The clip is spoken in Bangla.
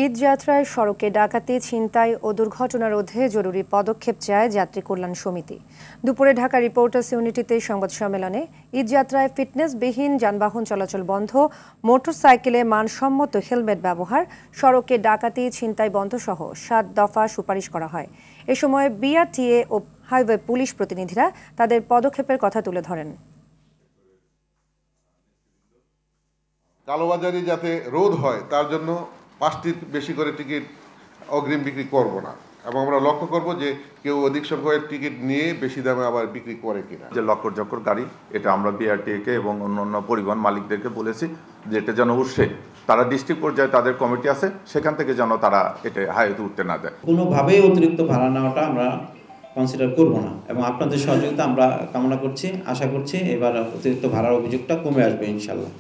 ঈদযাত্রায় সড়কে ডাকাতি, ছিনতাই ও দুর্ঘটনা রোধে জরুরি পদক্ষেপ চায় যাত্রী কল্যাণ সমিতি। দুপুরে ঢাকা রিপোর্টার্স ইউনিটিতে সংবাদ সম্মেলনে ঈদযাত্রায় ফিটনেসবিহীন যানবাহন চলাচল বন্ধ, মোটরসাইকেলে মানসম্মত হেলমেট ব্যবহার, সড়কে ডাকাতি, ছিনতাই বন্ধ সহ ৭ দফা সুপারিশ করা হয়। এ সময় বিআরটিএ ও হাইওয়ে পুলিশ প্রতিনিধিরা তাদের পদক্ষেপের কথা তুলে ধরেন। কালোবাজারি যাতে রোধ হয় তার জন্য ৫টির বেশি করে টিকিট অগ্রিম বিক্রি করব না, এবং আমরা লক্ষ্য করব যে কেউ অধিক সংখ্যক টিকিট নিয়ে বেশি দামে আবার বিক্রি করে কিনা। যে লক্কর গাড়ি, এটা আমরা বিআরটিএকে এবং অন্যান্য পরিবহন মালিকদেরকে বলেছি যে এটা যেন উঠে, তারা ডিস্ট্রিক্ট পর্যায়ে তাদের কমিটি আছে, সেখান থেকে যেন তারা এটা হাইওয়েতে উঠতে না দেয়। কোনোভাবেই অতিরিক্ত ভাড়া নেওয়াটা আমরা কনসিডার করব না, এবং আপনাদের সহযোগিতা আমরা কামনা করছি, আশা করছি এবার অতিরিক্ত ভাড়ার অভিযোগটা কমে আসবে ইনশাল্লাহ।